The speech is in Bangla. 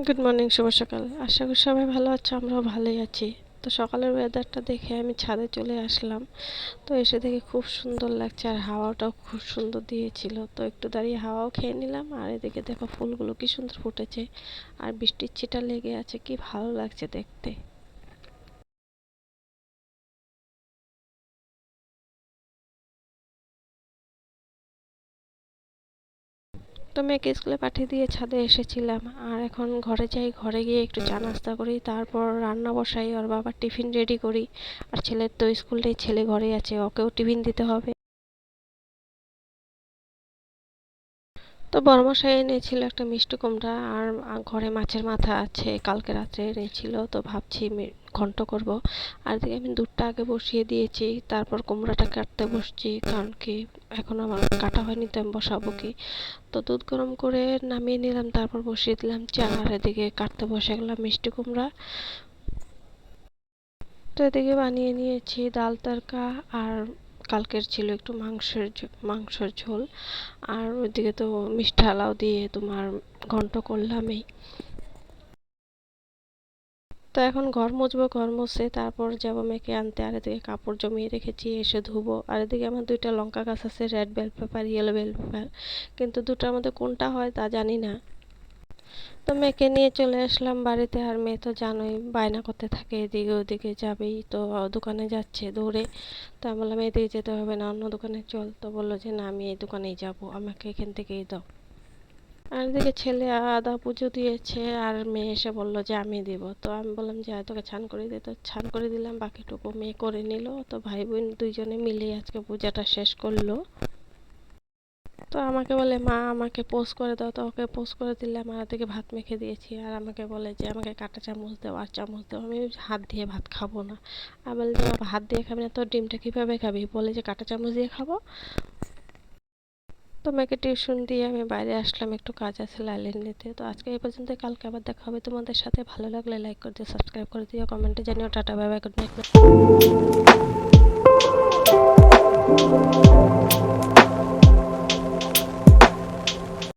গুড মর্নিং, শুভ সকাল। আশা করি সবাই ভালো আছো, আমরাও ভালোই আছি। তো সকালের ওয়েদারটা দেখে আমি ছাদে চলে আসলাম। তো এসে দেখে খুব সুন্দর লাগছে, আর হাওয়াটাও খুব সুন্দর দিয়েছিল। তো একটু দাঁড়িয়ে হাওয়াও খেয়ে নিলাম, আর এদিকে দেখো ফুলগুলো কি সুন্দর ফুটেছে, আর বৃষ্টির ছিটা লেগে আছে, কি ভালো লাগছে দেখতে। তো মেয়েকে স্কুলে পাঠিয়ে দিয়ে ছাদে এসেছিলাম, আর এখন ঘরে যাই, ঘরে গিয়ে একটু চা নাস্তা করি, তারপর রান্না বসাই, ওর বাবার টিফিন রেডি করি। আর ছেলের তো স্কুল নেই, ছেলে ঘরে আছে, ওকেও টিফিন দিতে হবে। তো বড়মশাই এনেছিল একটা মিষ্টি কুমড়া, আর ঘরে মাছের মাথা আছে, কালকে রাত্রে এনেছিল, তো ভাবছি ঘন্ট করব। আর এদিকে আমি দুধটা আগে বসিয়ে দিয়েছি, তারপর কুমড়াটা কাটতে বসছি, কারণ কি এখন আমার কাটা হয়নি, তো আমি বসাবো কি। তো দুধ গরম করে নামিয়ে নিলাম, তারপর বসিয়ে দিলাম চা, আর এদিকে কাটতে বসে গেলাম মিষ্টি কুমড়া। তো এদিকে বানিয়ে নিয়েছি ডাল তড়কা, আর কালকের ছিল একটু মাংসের ঝোল। আর ওইদিকে তো মিষ্টি আলাও দিয়ে তোমার ঘন্ট করলামই। তো এখন ঘর মুছবো, ঘর মুছে তারপর যাবো মেয়েকে আনতে। আর এদিকে কাপড় জমিয়ে রেখেছি, এসে ধুবো। আর এদিকে আমার দুইটা লঙ্কা গাছ আছে, red bell pepper, yellow bell pepper, কিন্তু দুটার মধ্যে কোনটা হয় তা জানি না। তো মেয়েকে নিয়ে চলে আসলাম বাড়িতে, আর মেয়ে তো জানোই বায়না করতে থাকে, এদিকে ওদিকে যাবেই, তো দোকানে যাচ্ছে দৌড়ে। তো আমি বললাম এদিকে যেতে হবে না, অন্য দোকানে চল। তো বললো যে না, আমি এই দোকানেই যাব, আমাকে এখান থেকেই দাও। আর এদিকে ছেলে আদা পুজো দিয়েছে, আর মেয়ে এসে বললো যে আমি দিব। তো আমি বললাম যে তোকে ছান করে দিই, তো ছান করে দিলাম, বাকিটুকু মেয়ে করে নিল। তো ভাই বোন দুইজনে মিলেই আজকে পূজাটা শেষ করলো। তো আমাকে বলে মা আমাকে পোস্ট করে দাও, তো ওকে পোস্ট করে দিলাম, আর ওদিকে ভাত মেখে দিয়েছি। আর আমাকে বলে যে আমাকে কাঁটা চামচ দাও আর চামচ দাও, আমি হাত দিয়ে ভাত খাবো না। আমি বলি যে হাত দিয়ে খাবি না তো ডিমটা কিভাবে খাবি, বলে যে কাঁটা চামচ দিয়ে খাবো। তো মেয়েকে টিউশন দিয়ে আমি বাইরে আসলাম, একটু কাজ আছে লাইলেন নিতে। তো আজকে এই পর্যন্ত, কালকে আবার দেখা হবে তোমাদের সাথে। ভালো লাগলে লাইক করে দিও, সাবস্ক্রাইব করে দিও, কমেন্টে জানিও। Tata, bye bye, good night.